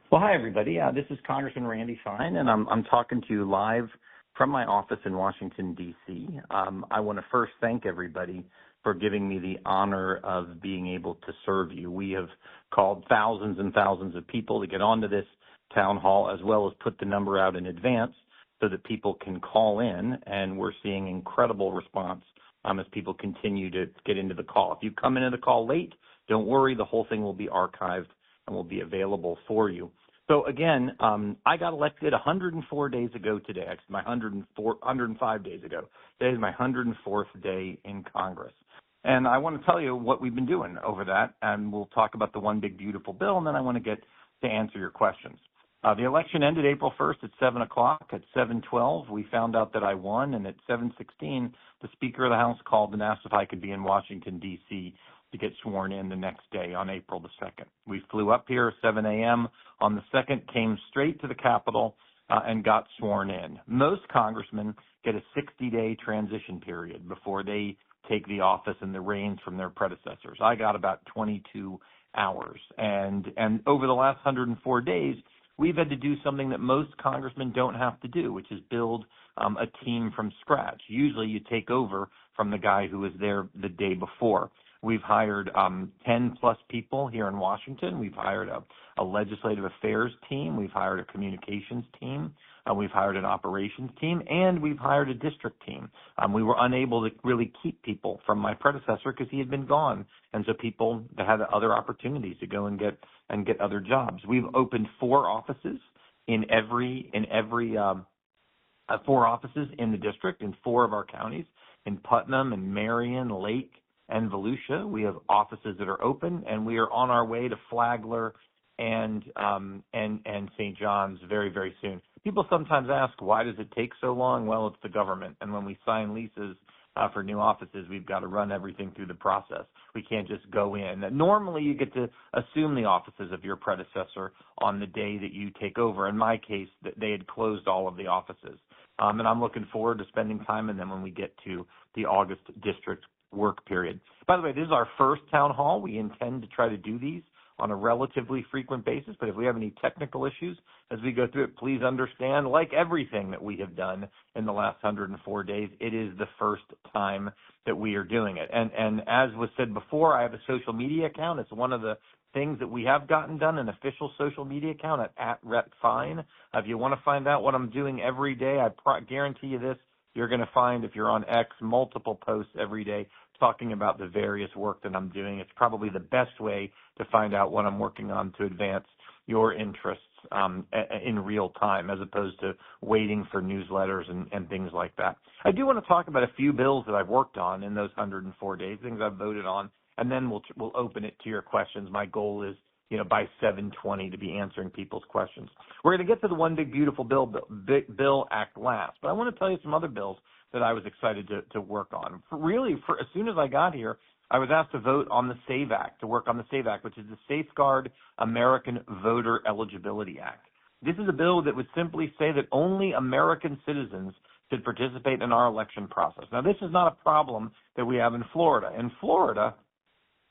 Well, hi, everybody. This is Congressman Randy Fine, and I'm talking to you live from my office in Washington, D.C. I want to first thank everybody for giving me the honor of being able to serve you. We have called thousands and thousands of people to get onto this town hall, as well as put the number out in advance so that people can call in, and we're seeing incredible response as people continue to get into the call. If you come into the call late, don't worry. The whole thing will be archived and will be available for you. So again, I got elected 104 days ago today. Actually, 105 days ago. Today is my 104th day in Congress. And I want to tell you what we've been doing over that, and we'll talk about the one big beautiful bill, and then I want to get to answer your questions. The election ended April 1st at 7 o'clock. At 7:12, we found out that I won, and at 7:16, the Speaker of the House called and asked if I could be in Washington, D.C., to get sworn in the next day on April the 2nd. We flew up here 7 a.m. on the 2nd, came straight to the Capitol, and got sworn in. Most congressmen get a 60-day transition period before they take the office and the reins from their predecessors. I got about 22 hours. And over the last 104 days, we've had to do something that most congressmen don't have to do, which is build a team from scratch. Usually you take over from the guy who was there the day before. We've hired 10-plus people here in Washington. We've hired a legislative affairs team. We've hired a communications team. We've hired an operations team, and we've hired a district team. We were unable to really keep people from my predecessor because he had been gone, and so people had other opportunities to go and get other jobs. We've opened four offices in four offices in the district in four of our counties, in Putnam and Marion, Lake, and Volusia. We have offices that are open, and we are on our way to Flagler and St. John's very, very soon. People sometimes ask, why does it take so long? Well, it's the government, and when we sign leases for new offices, we've got to run everything through the process. We can't just go in. Normally, you get to assume the offices of your predecessor on the day that you take over. In my case, they had closed all of the offices, and I'm looking forward to spending time in them when we get to the August district work period. By the way, this is our first town hall. We intend to try to do these on a relatively frequent basis, but if we have any technical issues as we go through it, please understand, like everything that we have done in the last 104 days, it is the first time that we are doing it. And as was said before, I have a social media account. It's one of the things that we have gotten done, an official social media account at @RepFine. If you want to find out what I'm doing every day, I guarantee you this, you're going to find, if you're on X, multiple posts every day talking about the various work that I'm doing. It's probably the best way to find out what I'm working on to advance your interests in real time, as opposed to waiting for newsletters and things like that. I do want to talk about a few bills that I've worked on in those 104 days, things I've voted on, and then we'll open it to your questions. My goal is, by 7:20 to be answering people's questions. We're going to get to the one big beautiful bill act last, but I want to tell you some other bills that I was excited to work on. As soon as I got here, I was asked to vote on the SAVE Act, to work on the SAVE Act, which is the Safeguard American Voter Eligibility Act. This is a bill that would simply say that only American citizens should participate in our election process. Now, this is not a problem that we have in Florida. In Florida,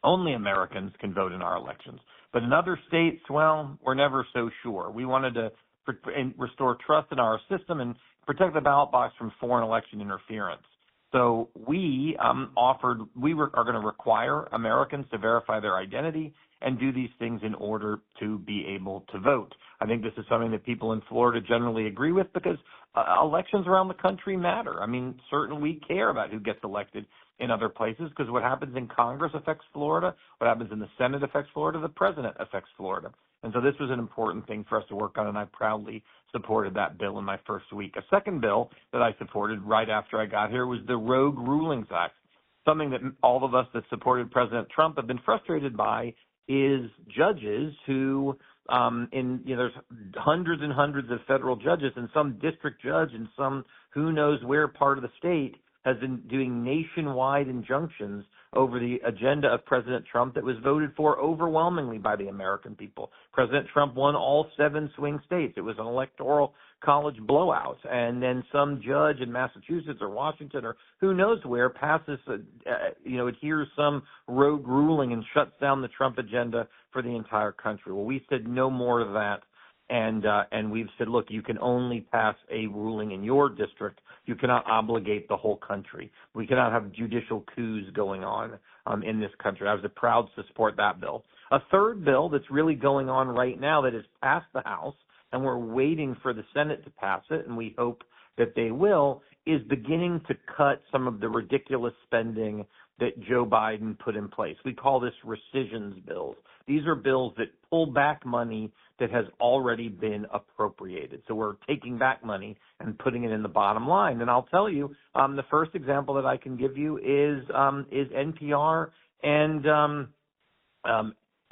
only Americans can vote in our elections. But in other states, well, we're never so sure. We wanted to restore trust in our system and protect the ballot box from foreign election interference. So we are going to require Americans to verify their identity and do these things in order to be able to vote. I think this is something that people in Florida generally agree with because elections around the country matter. I mean, certainly we care about who gets elected in other places because what happens in Congress affects Florida, what happens in the Senate affects Florida, the president affects Florida. And so this was an important thing for us to work on, and I proudly supported that bill in my first week. A second bill that I supported right after I got here was the Rogue Rulings Act, something that all of us that supported President Trump have been frustrated by is judges who there's hundreds and hundreds of federal judges, and some district judge in some who knows where part of the state has been doing nationwide injunctions over the agenda of President Trump that was voted for overwhelmingly by the American people. President Trump won all 7 swing states. It was an electoral college blowout. And then some judge in Massachusetts or Washington or who knows where passes, adheres some rogue ruling and shuts down the Trump agenda for the entire country. Well, we said no more of that. And we've said, look, you can only pass a ruling in your district. You cannot obligate the whole country. We cannot have judicial coups going on in this country. I was proud to support that bill. A third bill that's really going on right now that has passed the House, and we're waiting for the Senate to pass it, and we hope that they will, is beginning to cut some of the ridiculous spending that Joe Biden put in place. We call this rescissions bills. These are bills that pull back money that has already been appropriated. So we're taking back money and putting it in the bottom line. And I'll tell you, the first example that I can give you is NPR and NPR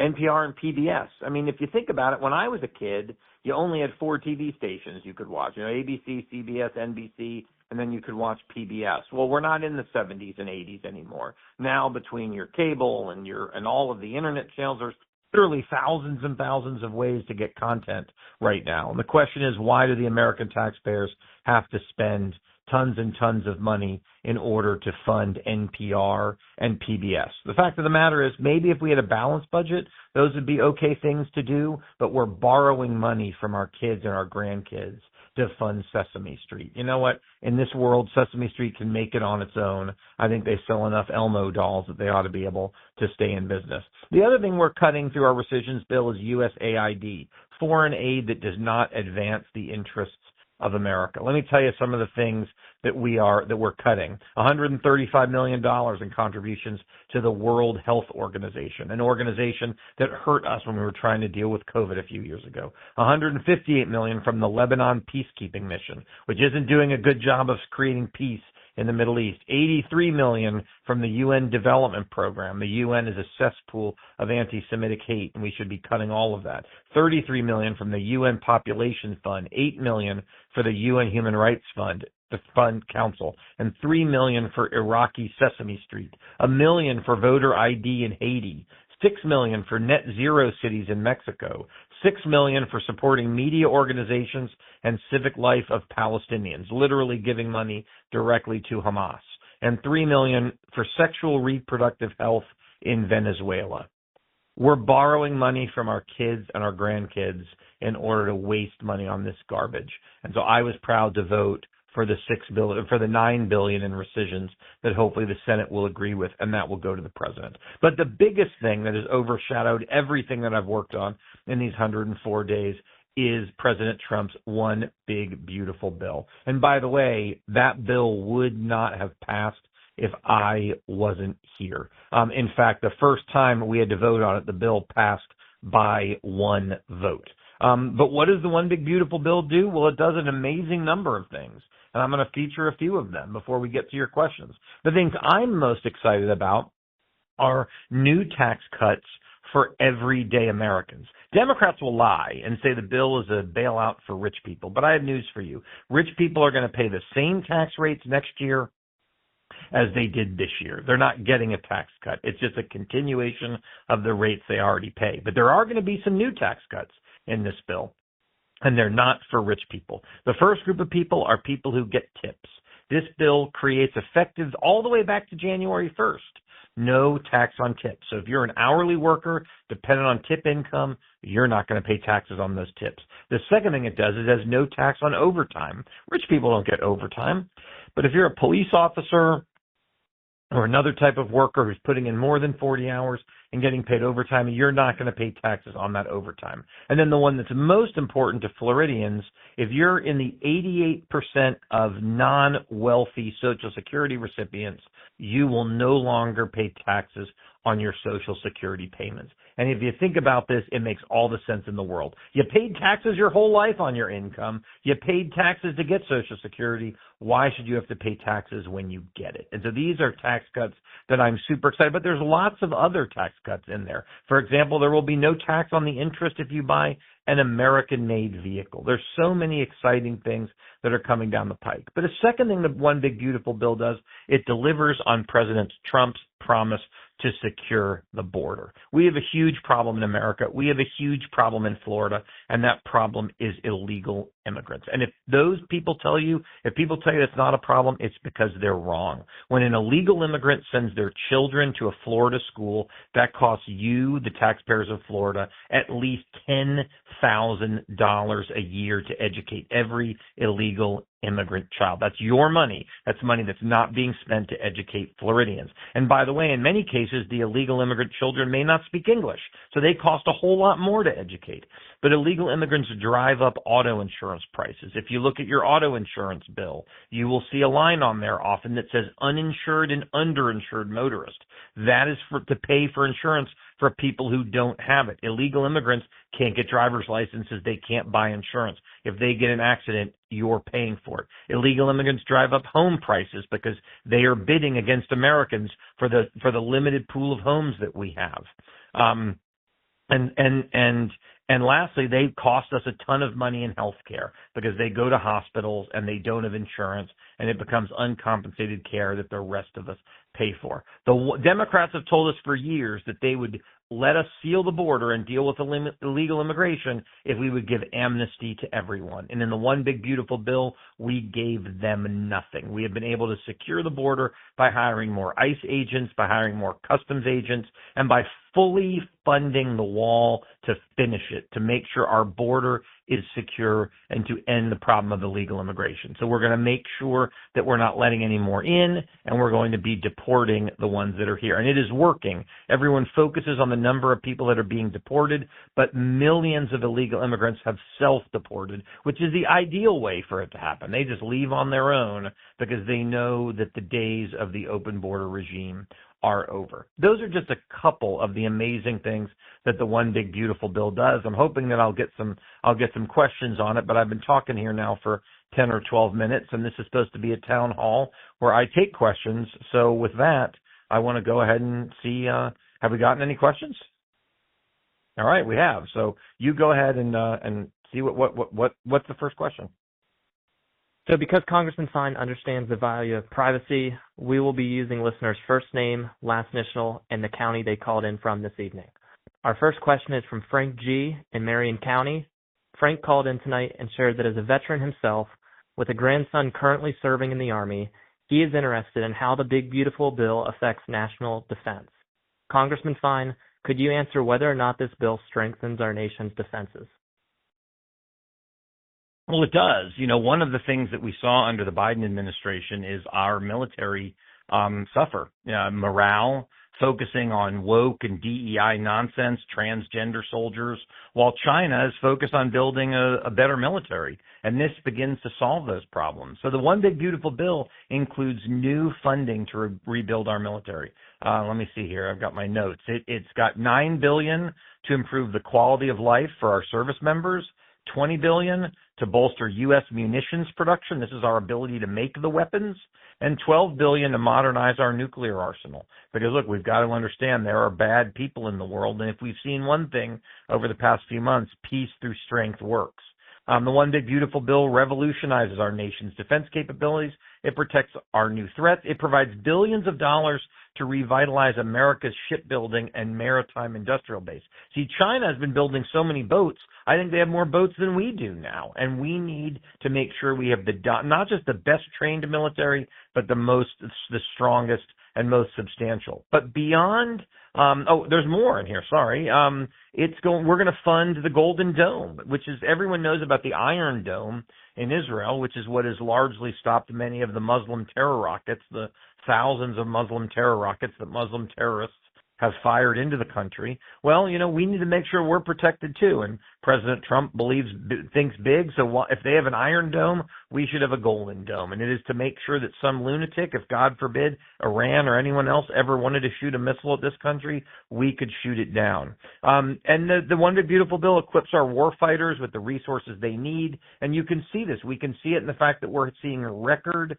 and PBS. I mean, if you think about it, when I was a kid, you only had 4 TV stations you could watch. ABC, CBS, NBC, and then you could watch PBS. Well, we're not in the 70s and 80s anymore. Now, between your cable and all of the internet channels, there's literally thousands and thousands of ways to get content right now. And the question is, why do the American taxpayers have to spend tons and tons of money in order to fund NPR and PBS? The fact of the matter is, maybe if we had a balanced budget, those would be okay things to do, but we're borrowing money from our kids and our grandkids to fund Sesame Street. You know what? In this world, Sesame Street can make it on its own. I think they sell enough Elmo dolls that they ought to be able to stay in business. The other thing we're cutting through our rescissions bill is USAID, foreign aid that does not advance the interests of America. Let me tell you some of the things that we're cutting. $135 million in contributions to the World Health Organization, an organization that hurt us when we were trying to deal with COVID a few years ago. $158 million from the Lebanon peacekeeping mission, which isn't doing a good job of creating peace in the Middle East. $83 million from the UN Development Program. The UN is a cesspool of anti-Semitic hate, and we should be cutting all of that. $33 million from the UN Population Fund. $8 million for the UN Human Rights Fund, the Fund Council, and $3 million for Iraqi Sesame Street. $1 million for voter ID in Haiti. $6 million for net zero cities in Mexico. $6 million for supporting media organizations and civic life of Palestinians, literally giving money directly to Hamas. And $3 million for sexual reproductive health in Venezuela. We're borrowing money from our kids and our grandkids in order to waste money on this garbage. And so I was proud to vote for the $9 billion in rescissions that hopefully the Senate will agree with, and that will go to the president. But the biggest thing that has overshadowed everything that I've worked on in these 104 days is President Trump's one big, beautiful bill. And by the way, that bill would not have passed if I wasn't here. In fact, the first time we had to vote on it, the bill passed by one vote. But what does the one big, beautiful bill do? Well, it does an amazing number of things. And I'm going to feature a few of them before we get to your questions. The things I'm most excited about are new tax cuts for everyday Americans. Democrats will lie and say the bill is a bailout for rich people. But I have news for you. Rich people are going to pay the same tax rates next year as they did this year. They're not getting a tax cut. It's just a continuation of the rates they already pay. But there are going to be some new tax cuts in this bill, and they're not for rich people. The first group of people are people who get tips. This bill creates effective all the way back to January 1st, no tax on tips. So if you're an hourly worker dependent on tip income, you're not going to pay taxes on those tips. The second thing it does is it has no tax on overtime. Rich people don't get overtime. But if you're a police officer or another type of worker who's putting in more than 40 hours and getting paid overtime, you're not going to pay taxes on that overtime. And then the one that's most important to Floridians, if you're in the 88% of non-wealthy Social Security recipients, you will no longer pay taxes on your Social Security payments. And if you think about this, it makes all the sense in the world. You paid taxes your whole life on your income. You paid taxes to get Social Security. Why should you have to pay taxes when you get it? And so these are tax cuts that I'm super excited about. But there's lots of other tax cuts in there. For example, there will be no tax on the interest if you buy an American-made vehicle. There's so many exciting things that are coming down the pike. But a second thing that one big beautiful bill does, it delivers on President Trump's promise to secure the border. We have a huge problem in America. We have a huge problem in Florida, and that problem is illegal immigrants. And if those people tell you, if people tell you it's not a problem, it's because they're wrong. When an illegal immigrant sends their children to a Florida school, that costs you, the taxpayers of Florida, at least $10,000 a year to educate every illegal immigrant child. That's your money. That's money that's not being spent to educate Floridians. And by the way, in many cases, the illegal immigrant children may not speak English, so they cost a whole lot more to educate. But illegal immigrants drive up auto insurance prices. If you look at your auto insurance bill, you will see a line on there often that says uninsured and underinsured motorist. That is to pay for insurance for people who don't have it. Illegal immigrants can't get driver's licenses. They can't buy insurance. If they get an accident, you're paying for it. Illegal immigrants drive up home prices because they are bidding against Americans for the limited pool of homes that we have. And lastly, they cost us a ton of money in health care because they go to hospitals and they don't have insurance, and it becomes uncompensated care that the rest of us pay for. The Democrats have told us for years that they would let us seal the border and deal with illegal immigration if we would give amnesty to everyone. And in the One Big Beautiful Bill, we gave them nothing. We have been able to secure the border by hiring more ICE agents, by hiring more customs agents, and by fully funding the wall to finish it, to make sure our border is secure and to end the problem of illegal immigration. So we're going to make sure that we're not letting any more in, and we're going to be deporting the ones that are here. And it is working. Everyone focuses on the number of people that are being deported, but millions of illegal immigrants have self-deported, which is the ideal way for it to happen. They just leave on their own because they know that the days of the open border regime are over. Those are just a couple of the amazing things that the One Big Beautiful Bill does. I'm hoping that I'll get some questions on it, but I've been talking here now for 10 or 12 minutes, and this is supposed to be a town hall where I take questions. So with that, I want to go ahead and see, have we gotten any questions? All right, we have. So you go ahead and see what's the first question. So because Congressman Fine understands the value of privacy, we will be using listeners' first name, last initial, and the county they called in from this evening. Our first question is from Frank G. in Marion County. Frank called in tonight and shared that as a veteran himself, with a grandson currently serving in the Army, he is interested in how the Big Beautiful Bill affects national defense. Congressman Fine, could you answer whether or not this bill strengthens our nation's defenses? Well, it does. You know, one of the things that we saw under the Biden administration is our military suffer. Morale, focusing on woke and DEI nonsense, transgender soldiers, while China is focused on building a better military. And this begins to solve those problems. So the One Big Beautiful Bill includes new funding to rebuild our military. Let me see here. I've got my notes. It's got $9 billion to improve the quality of life for our service members, $20 billion to bolster U.S. munitions production. This is our ability to make the weapons, and $12 billion to modernize our nuclear arsenal. Because look, we've got to understand there are bad people in the world, and if we've seen one thing over the past few months, peace through strength works. The One Big Beautiful Bill revolutionizes our nation's defense capabilities. It protects our new threats. It provides billions of dollars to revitalize America's shipbuilding and maritime industrial base. See, China has been building so many boats. I think they have more boats than we do now. And we need to make sure we have not just the best trained military, but the strongest and most substantial. But beyond, there's more in here. Sorry. We're going to fund the Golden Dome, which is, everyone knows about the Iron Dome in Israel, which is what has largely stopped many of the Muslim terror rockets, the thousands of Muslim terror rockets that Muslim terrorists have fired into the country. Well, you know, we need to make sure we're protected too. And President Trump thinks big. So if they have an Iron Dome, we should have a Golden Dome. And it is to make sure that some lunatic, if God forbid Iran or anyone else ever wanted to shoot a missile at this country, we could shoot it down. And the One Big Beautiful Bill equips our war fighters with the resources they need. And you can see this. We can see it in the fact that we're seeing record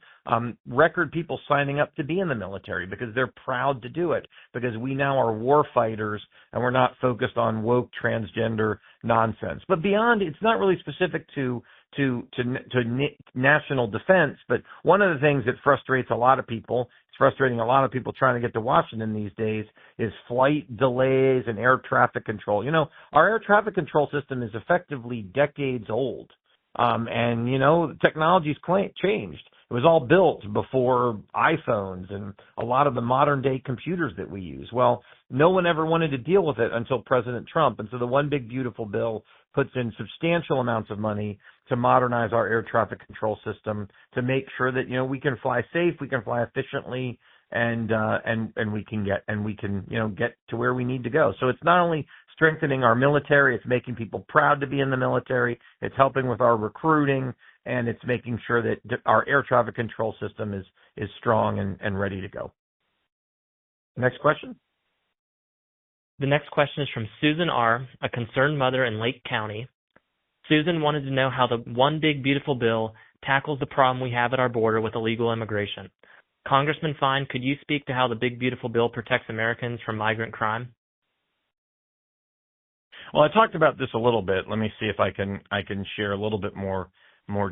people signing up to be in the military because they're proud to do it, because we now are war fighters and we're not focused on woke transgender nonsense. But beyond, it's not really specific to national defense, but one of the things that frustrates a lot of people, frustrating a lot of people trying to get to Washington these days, is flight delays and air traffic control. Our air traffic control system is effectively decades old. And technology's changed. It was all built before iPhones and a lot of the modern day computers that we use. Well, no one ever wanted to deal with it until President Trump. And so the One Big Beautiful Bill puts in substantial amounts of money to modernize our air traffic control system to make sure that, we can fly safe, we can fly efficiently, and we can get to where we need to go. So it's not only strengthening our military, it's making people proud to be in the military, it's helping with our recruiting, and it's making sure that our air traffic control system is strong and ready to go. Next question. The next question is from Susan R., a concerned mother in Lake County. Susan wanted to know how the One Big Beautiful Bill tackles the problem we have at our border with illegal immigration. Congressman Fine, could you speak to how the Big Beautiful Bill protects Americans from migrant crime? Well, I talked about this a little bit. Let me see if I can share a little bit more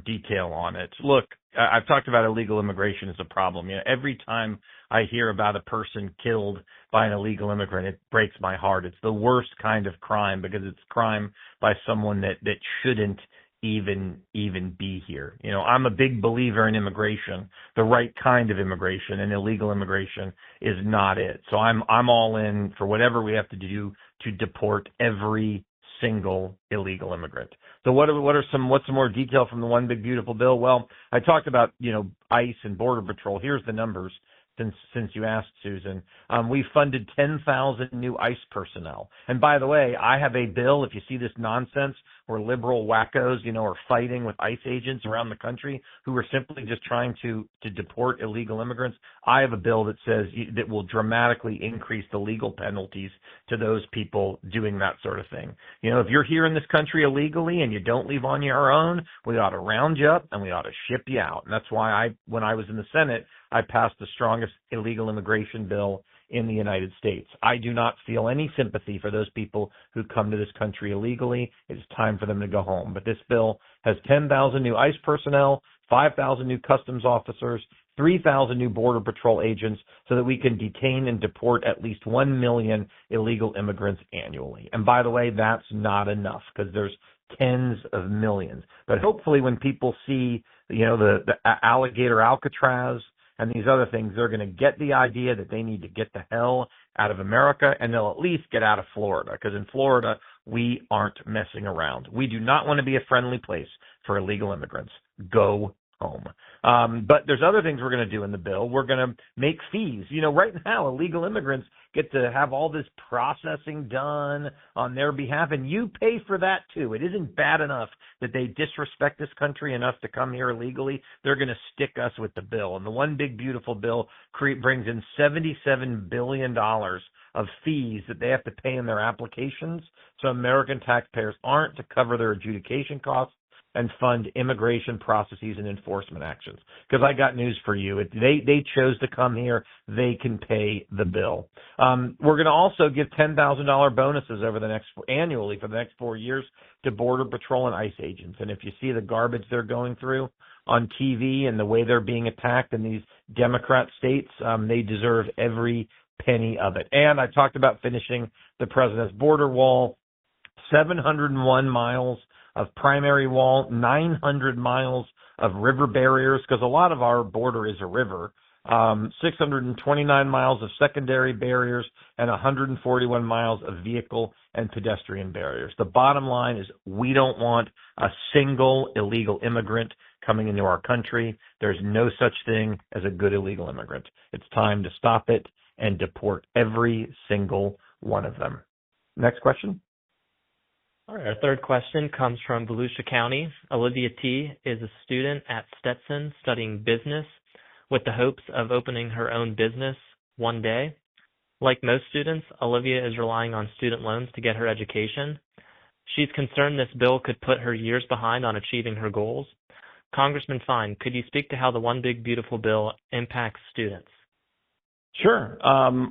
detail on it. Look, I've talked about illegal immigration as a problem. Every time I hear about a person killed by an illegal immigrant, it breaks my heart. It's the worst kind of crime because it's crime by someone that shouldn't even be here. I'm a big believer in immigration, the right kind of immigration, and illegal immigration is not it. So I'm all in for whatever we have to do to deport every single illegal immigrant. So what's some more detail from the One Big Beautiful Bill? Well, I talked about, ICE and Border Patrol. Here's the numbers. Since you asked, Susan, we funded 10,000 new ICE personnel. And by the way, I have a bill, if you see this nonsense, where liberal wackos, are fighting with ICE agents around the country who are simply just trying to deport illegal immigrants. I have a bill that says that will dramatically increase the legal penalties to those people doing that sort of thing. If you're here in this country illegally and you don't leave on your own, we ought to round you up and we ought to ship you out. And that's why when I was in the Senate, I passed the strongest illegal immigration bill in the United States. I do not feel any sympathy for those people who come to this country illegally. It's time for them to go home. But this bill has 10,000 new ICE personnel, 5,000 new customs officers, 3,000 new Border Patrol agents so that we can detain and deport at least 1 million illegal immigrants annually. And by the way, that's not enough because there's tens of millions. But hopefully when people see, the alligator Alcatraz and these other things, they're going to get the idea that they need to get the hell out of America, and they'll at least get out of Florida, because in Florida, we aren't messing around. We do not want to be a friendly place for illegal immigrants. Go home. But there's other things we're going to do in the bill. We're going to make fees. Right now, illegal immigrants get to have all this processing done on their behalf, and you pay for that too. It isn't bad enough that they disrespect this country enough to come here illegally. They're going to stick us with the bill. And the One Big Beautiful Bill brings in $77 billion of fees that they have to pay in their applications, so American taxpayers aren't to cover their adjudication costs and fund immigration processes and enforcement actions. Because I got news for you. They chose to come here. They can pay the bill. We're going to also give $10,000 bonuses annually for the next 4 years to Border Patrol and ICE agents. And if you see the garbage they're going through on TV and the way they're being attacked in these Democrat states, they deserve every penny of it. And I talked about finishing the president's border wall, 701 miles of primary wall, 900 miles of river barriers, because a lot of our border is a river, 629 miles of secondary barriers, and 141 miles of vehicle and pedestrian barriers. The bottom line is we don't want a single illegal immigrant coming into our country. There's no such thing as a good illegal immigrant. It's time to stop it and deport every single one of them. Next question. All right, our third question comes from Volusia County. Olivia T. is a student at Stetson studying business with the hopes of opening her own business one day. Like most students, Olivia is relying on student loans to get her education. She's concerned this bill could put her years behind on achieving her goals. Congressman Fine, could you speak to how the One Big Beautiful Bill impacts students? Sure.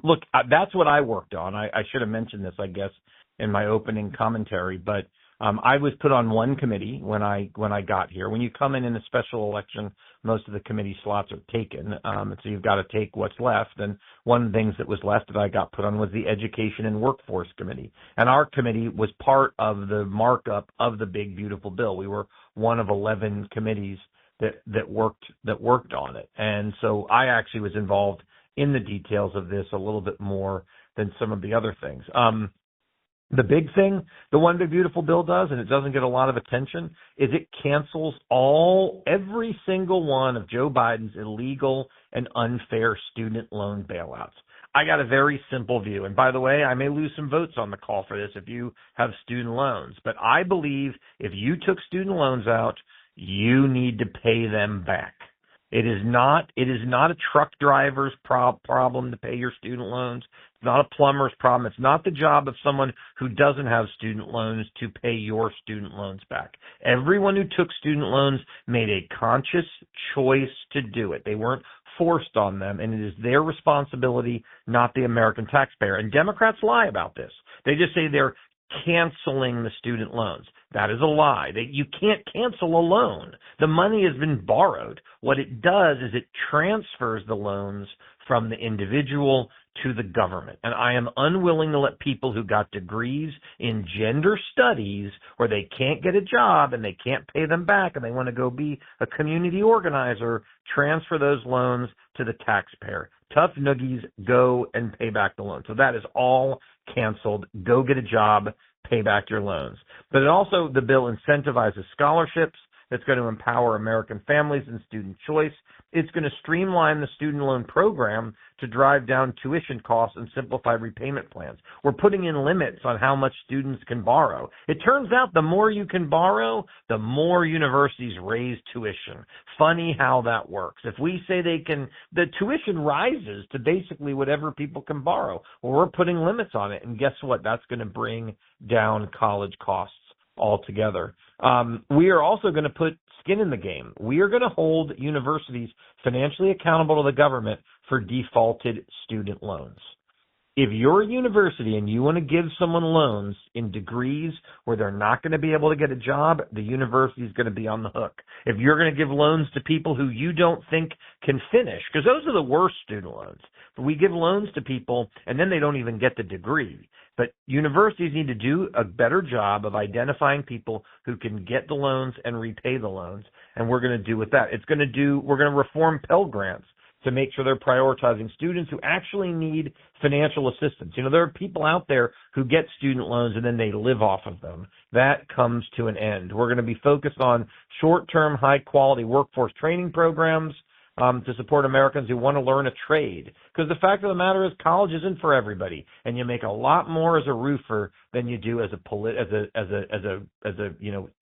Look, that's what I worked on. I should have mentioned this, I guess, in my opening commentary, but I was put on one committee when I got here. When you come in a special election, most of the committee slots are taken, and so you've got to take what's left. And one of the things that was left that I got put on was the Education and Workforce Committee. And our committee was part of the markup of the big, beautiful bill. We were one of 11 committees that worked on it. And so I actually was involved in the details of this a little bit more than some of the other things. The big thing the One Big Beautiful Bill does, and it doesn't get a lot of attention, is it cancels every single one of Joe Biden's illegal and unfair student loan bailouts. I got a very simple view. And by the way, I may lose some votes on the call for this if you have student loans. But I believe if you took student loans out, you need to pay them back. It is not a truck driver's problem to pay your student loans. It's not a plumber's problem. It's not the job of someone who doesn't have student loans to pay your student loans back. Everyone who took student loans made a conscious choice to do it. They weren't forced on them, and it is their responsibility, not the American taxpayer. And Democrats lie about this. They just say they're canceling the student loans. That is a lie. You can't cancel a loan. The money has been borrowed. What it does is it transfers the loans from the individual to the government. And I am unwilling to let people who got degrees in gender studies where they can't get a job and they can't pay them back and they want to go be a community organizer transfer those loans to the taxpayer. Tough noogies, go and pay back the loan. So that is all canceled. Go get a job, pay back your loans. But it also, the bill incentivizes scholarships. It's going to empower American families and student choice. It's going to streamline the student loan program to drive down tuition costs and simplify repayment plans. We're putting in limits on how much students can borrow. It turns out the more you can borrow, the more universities raise tuition. Funny how that works. If we say the tuition rises to basically whatever people can borrow. Well, we're putting limits on it. And guess what? That's going to bring down college costs altogether. We are also going to put skin in the game. We are going to hold universities financially accountable to the government for defaulted student loans. If you're a university and you want to give someone loans in degrees where they're not going to be able to get a job, the university is going to be on the hook. If you're going to give loans to people who you don't think can finish, because those are the worst student loans. But we give loans to people and then they don't even get the degree. But universities need to do a better job of identifying people who can get the loans and repay the loans, and we're going to do with that. We're going to reform Pell Grants to make sure they're prioritizing students who actually need financial assistance. You know, there are people out there who get student loans and then they live off of them. That comes to an end. We're going to be focused on short-term, high-quality workforce training programs to support Americans who want to learn a trade. Because the fact of the matter is college isn't for everybody, and you make a lot more as a roofer than you do as a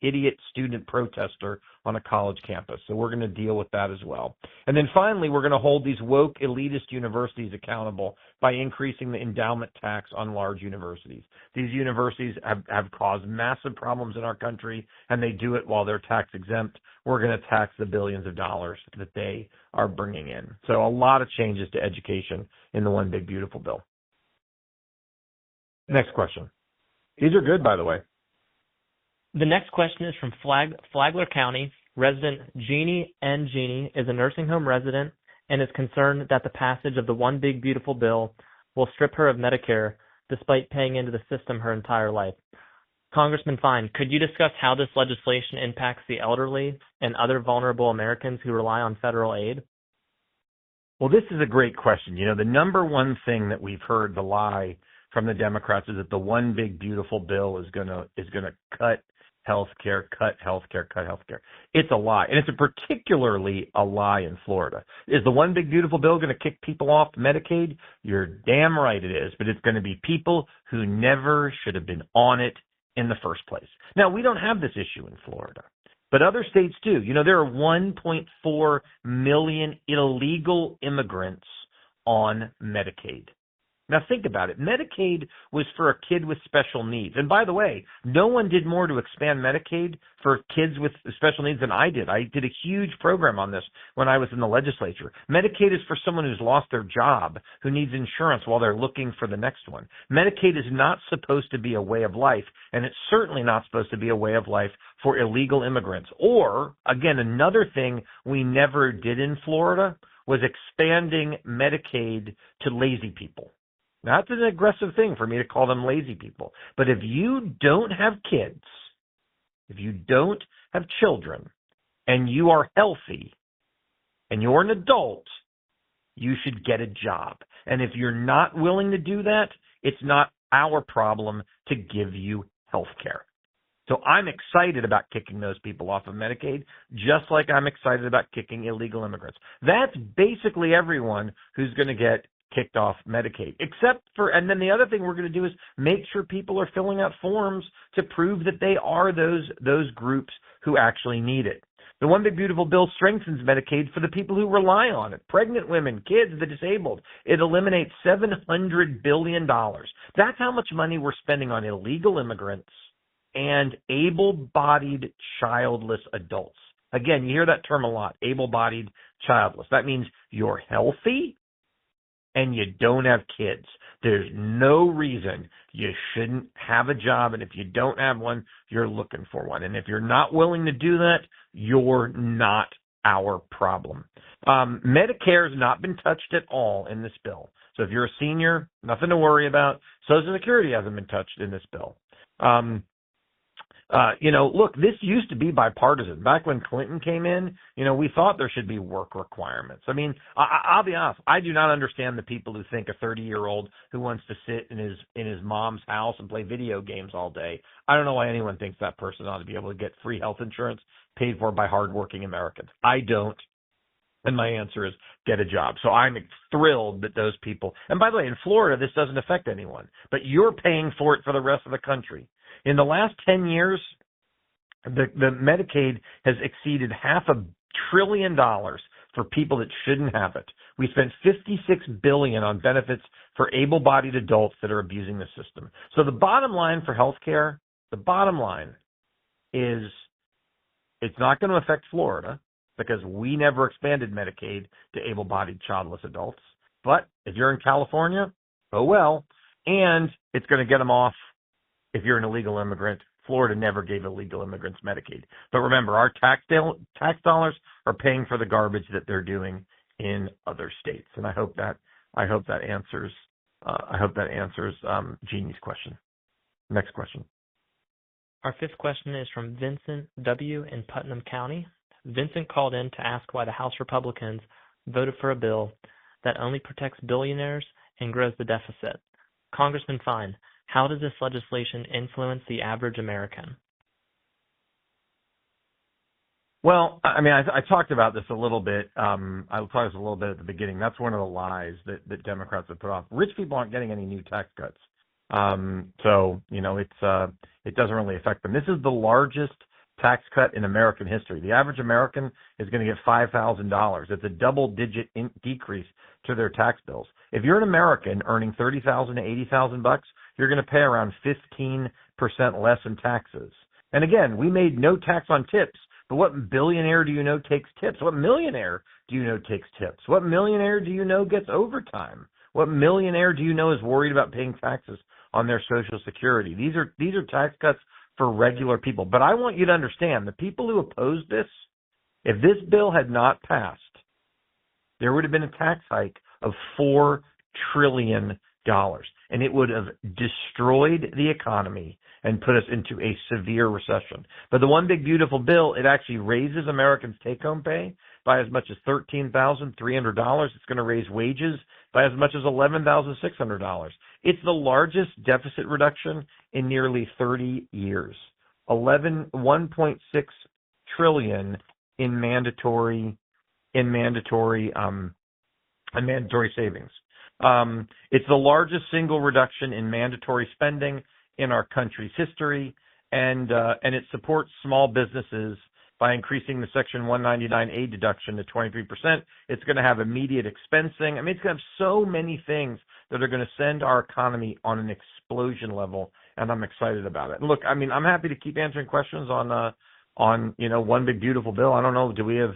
idiot student protester on a college campus. So we're going to deal with that as well. And then finally, we're going to hold these woke elitist universities accountable by increasing the endowment tax on large universities. These universities have caused massive problems in our country, and they do it while they're tax exempt. We're going to tax the billions of dollars that they are bringing in. So a lot of changes to education in the One Big Beautiful Bill. Next question. These are good, by the way. The next question is from Flagler County. Resident Jeannie N. Jeannie is a nursing home resident and is concerned that the passage of the One Big Beautiful Bill will strip her of Medicare despite paying into the system her entire life. Congressman Fine, could you discuss how this legislation impacts the elderly and other vulnerable Americans who rely on federal aid? Well, this is a great question. You know, the number one thing that we've heard the lie from the Democrats is that the One Big Beautiful Bill is going to cut healthcare. It's a lie, and it's particularly a lie in Florida. Is the One Big Beautiful Bill going to kick people off Medicaid? You're damn right it is, but it's going to be people who never should have been on it in the first place. Now, we don't have this issue in Florida, but other states do. You know, there are 1.4 million illegal immigrants on Medicaid. Now think about it. Medicaid was for a kid with special needs. And by the way, no one did more to expand Medicaid for kids with special needs than I did. I did a huge program on this when I was in the legislature. Medicaid is for someone who's lost their job, who needs insurance while they're looking for the next one. Medicaid is not supposed to be a way of life, and it's certainly not supposed to be a way of life for illegal immigrants. Or, again, another thing we never did in Florida was expanding Medicaid to lazy people. Now, that's an aggressive thing for me to call them lazy people. But if you don't have kids, if you don't have children, and you are healthy, and you're an adult, you should get a job. And if you're not willing to do that, it's not our problem to give you health care. So I'm excited about kicking those people off of Medicaid, just like I'm excited about kicking illegal immigrants. That's basically everyone who's going to get kicked off Medicaid, except for, and then the other thing we're going to do is make sure people are filling out forms to prove that they are those groups who actually need it. The One Big Beautiful Bill strengthens Medicaid for the people who rely on it. Pregnant women, kids, the disabled. It eliminates $700 billion. That's how much money we're spending on illegal immigrants and able-bodied childless adults. Again, you hear that term a lot, able-bodied childless. That means you're healthy and you don't have kids. There's no reason you shouldn't have a job, and if you don't have one, you're looking for one. And if you're not willing to do that, you're not our problem. Medicare has not been touched at all in this bill. So if you're a senior, nothing to worry about. Social Security hasn't been touched in this bill. Look, this used to be bipartisan. Back when Clinton came in, we thought there should be work requirements. I mean, I'll be honest. I do not understand the people who think a 30-year-old who wants to sit in his mom's house and play video games all day. I don't know why anyone thinks that person ought to be able to get free health insurance paid for by hardworking Americans. I don't. And my answer is get a job. So I'm thrilled that those people, and by the way, in Florida, this doesn't affect anyone, but you're paying for it for the rest of the country. In the last 10 years, the Medicaid has exceeded $500 billion for people that shouldn't have it. We spent $56 billion on benefits for able-bodied adults that are abusing the system. So the bottom line for healthcare, the bottom line is it's not going to affect Florida because we never expanded Medicaid to able-bodied childless adults. But if you're in California, oh well. And it's going to get them off if you're an illegal immigrant. Florida never gave illegal immigrants Medicaid. But remember, our tax dollars are paying for the garbage that they're doing in other states. And I hope that answers Jeannie's question. Next question. Our fifth question is from Vincent W. in Putnam County. Vincent called in to ask why the House Republicans voted for a bill that only protects billionaires and grows the deficit. Congressman Fine, how does this legislation influence the average American? Well, I mean, I talked about this a little bit. I talked about this a little bit at the beginning. That's one of the lies that Democrats have put off. Rich people aren't getting any new tax cuts. It doesn't really affect them. This is the largest tax cut in American history. The average American is going to get $5,000. It's a double-digit decrease to their tax bills. If you're an American earning $30,000 to $80,000, you're going to pay around 15% less in taxes. And again, we made no tax on tips. But what billionaire do you know takes tips? What millionaire do you know takes tips? What millionaire do you know gets overtime? What millionaire do you know is worried about paying taxes on their Social Security? These are tax cuts for regular people. But I want you to understand, the people who opposed this, if this bill had not passed, there would have been a tax hike of $4 trillion. And it would have destroyed the economy and put us into a severe recession. But the One Big Beautiful Bill, it actually raises Americans' take-home pay by as much as $13,300. It's going to raise wages by as much as $11,600. It's the largest deficit reduction in nearly 30 years. $1.6 trillion in mandatory savings. It's the largest single reduction in mandatory spending in our country's history, and it supports small businesses by increasing the Section 199A deduction to 23%. It's going to have immediate expensing. I mean, it's going to have so many things that are going to send our economy on an explosion level, and I'm excited about it. And look, I mean, I'm happy to keep answering questions on one big beautiful bill. I don't know, do we have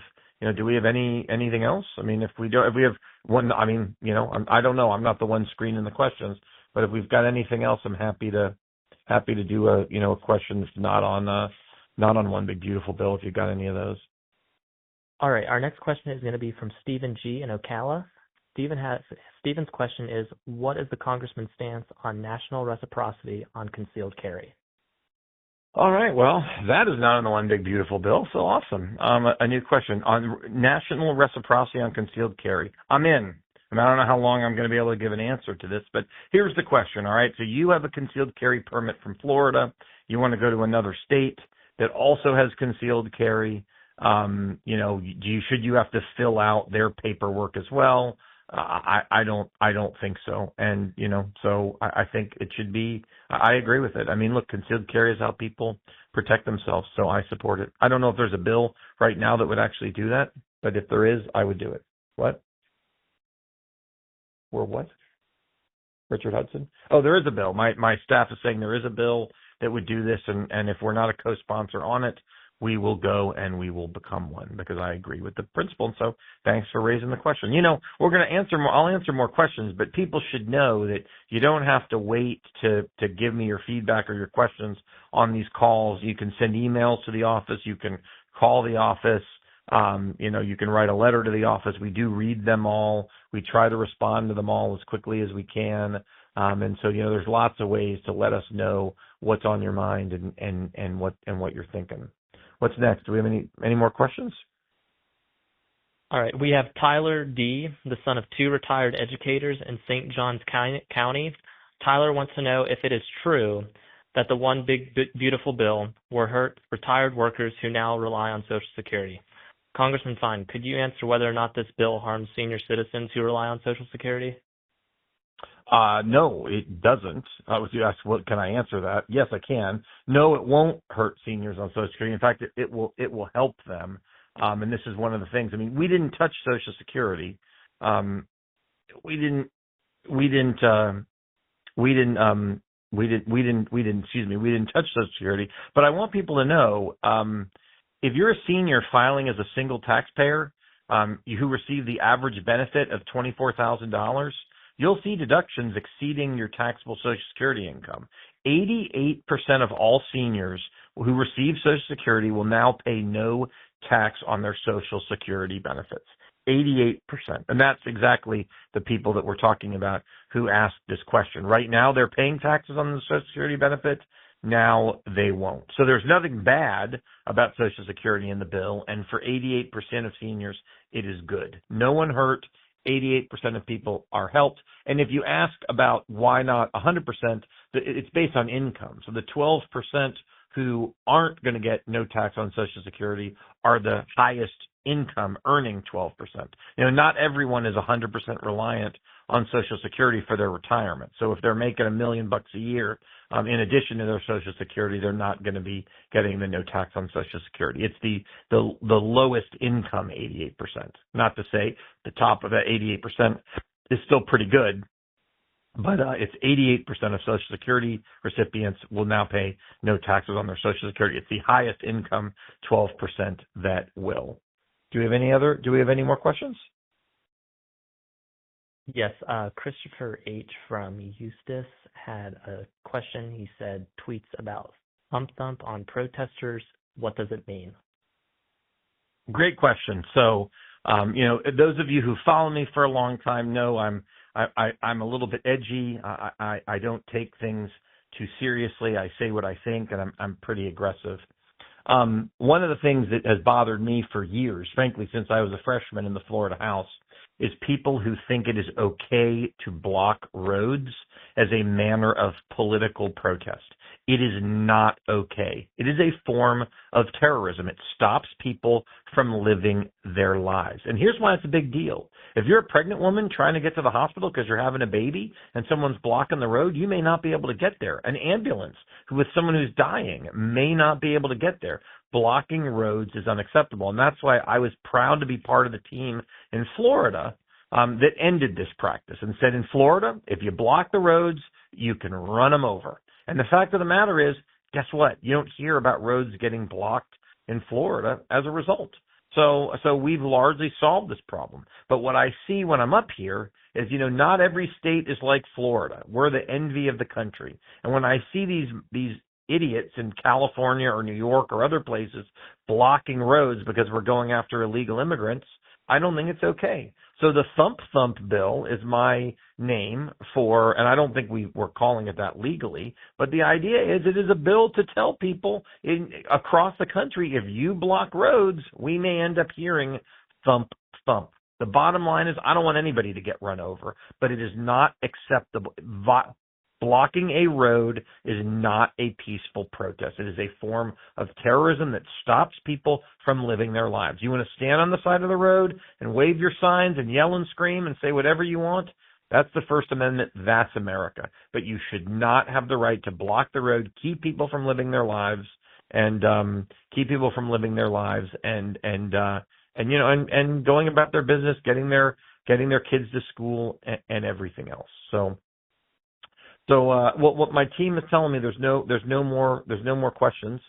anything else? I mean, if we have one, I mean, I don't know. I'm not the one screening the questions, but if we've got anything else, I'm happy to do a question that's not on one big beautiful bill. If you've got any of those. All right. Our next question is going to be from Stephen G. in Ocala. Stephen's question is, what is the congressman's stance on national reciprocity on concealed carry? All right. Well, that is not on the one big beautiful bill. So awesome. A new question on national reciprocity on concealed carry. I'm in. I don't know how long I'm going to be able to give an answer to this, but here's the question. All right. So you have a concealed carry permit from Florida. You want to go to another state that also has concealed carry. Should you have to fill out their paperwork as well? I don't think so. And, so I think it should be, I agree with it. I mean, look, concealed carry is how people protect themselves. So I support it. I don't know if there's a bill right now that would actually do that, but if there is, I would do it. What? Or what? Richard Hudson? Oh, there is a bill. My staff is saying there is a bill that would do this. And if we're not a co-sponsor on it, we will go and we will become one, because I agree with the principle. And so thanks for raising the question. We're going to answer more. I'll answer more questions, but people should know that you don't have to wait to give me your feedback or your questions on these calls. You can send emails to the office. You can call the office. You can write a letter to the office. We do read them all. We try to respond to them all as quickly as we can. And so, there's lots of ways to let us know what's on your mind and what you're thinking. What's next? Do we have any more questions? All right. We have Tyler D., the son of 2 retired educators in St. Johns County. Tyler wants to know if it is true that the one big beautiful bill will hurt retired workers who now rely on Social Security. Congressman Fine, could you answer whether or not this bill harms senior citizens who rely on Social Security? No, it doesn't. If you ask, what can I answer that? Yes, I can. No, it won't hurt seniors on Social Security. In fact, it will help them. And this is one of the things. I mean, we didn't touch Social Security. We didn't touch Social Security. But I want people to know, if you're a senior filing as a single taxpayer, who receive the average benefit of $24,000, you'll see deductions exceeding your taxable Social Security income. 88% of all seniors who receive Social Security will now pay no tax on their Social Security benefits. 88%. And that's exactly the people that we're talking about who asked this question. Right now, they're paying taxes on the Social Security benefit. Now they won't. So there's nothing bad about Social Security in the bill. And for 88% of seniors, it is good. No one hurt. 88% of people are helped. And if you ask about why not 100%, it's based on income. So the 12% who aren't going to get no tax on Social Security are the highest income earning 12%. Not everyone is 100% reliant on Social Security for their retirement. So if they're making $1 million a year, in addition to their Social Security, they're not going to be getting the no tax on Social Security. It's the lowest income 88%. Not to say the top of that 88% is still pretty good, but it's 88% of Social Security recipients will now pay no taxes on their Social Security. It's the highest income 12% that will. Do we have any more questions? Yes, Christopher H. from Eustis had a question. He said, tweets about thump on protesters. What does it mean? Great question. So, those of you who follow me for a long time know I'm a little bit edgy. I don't take things too seriously. I say what I think, and I'm pretty aggressive. One of the things that has bothered me for years, frankly, since I was a freshman in the Florida House, is people who think it is okay to block roads as a manner of political protest. It is not okay. It is a form of terrorism. It stops people from living their lives. And here's why it's a big deal. If you're a pregnant woman trying to get to the hospital because you're having a baby and someone's blocking the road, you may not be able to get there. An ambulance with someone who's dying may not be able to get there. Blocking roads is unacceptable. And that's why I was proud to be part of the team in Florida that ended this practice and said in Florida, if you block the roads, you can run them over. And the fact of the matter is, guess what? You don't hear about roads getting blocked in Florida as a result. So we've largely solved this problem. But what I see when I'm up here is, not every state is like Florida. We're the envy of the country. And when I see these idiots in California or New York or other places blocking roads because we're going after illegal immigrants, I don't think it's okay. So the Thump Thump bill is my name for, and I don't think we're calling it that legally, but the idea is it is a bill to tell people across the country, if you block roads, we may end up hearing thump thump. The bottom line is I don't want anybody to get run over, but it is not acceptable. Blocking a road is not a peaceful protest. It is a form of terrorism that stops people from living their lives. You want to stand on the side of the road and wave your signs and yell and scream and say whatever you want? That's the First Amendment. That's America. But you should not have the right to block the road, keep people from living their lives, and going about their business, getting their kids to school and everything else. So what my team is telling me, there's no more questions.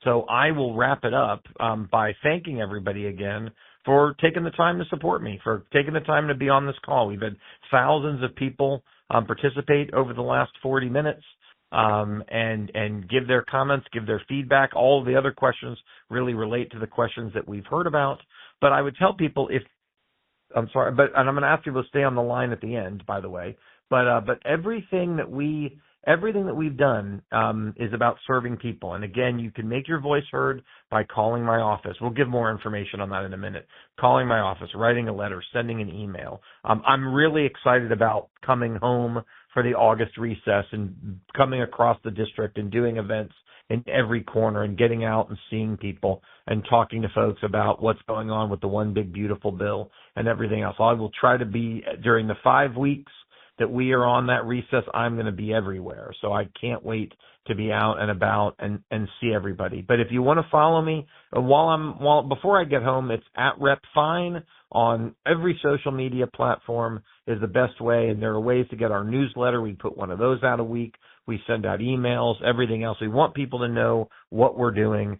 So I will wrap it up by thanking everybody again for taking the time to support me, for taking the time to be on this call. We've had thousands of people participate over the last 40 minutes and give their comments, give their feedback. All of the other questions really relate to the questions that we've heard about. But I would tell people and I'm going to ask you to stay on the line at the end, by the way. But everything that we've done is about serving people. And again, you can make your voice heard by calling my office. We'll give more information on that in a minute. Calling my office, writing a letter, sending an email. I'm really excited about coming home for the August recess and coming across the district and doing events in every corner and getting out and seeing people and talking to folks about what's going on with the One Big Beautiful Bill and everything else. I will try to be, during the 5 weeks that we are on that recess, I'm going to be everywhere. So I can't wait to be out and about and see everybody. But if you want to follow me before I get home, it's @RepFine on every social media platform is the best way. And there are ways to get our newsletter. We put one of those out a week. We send out emails, everything else. We want people to know what we're doing. And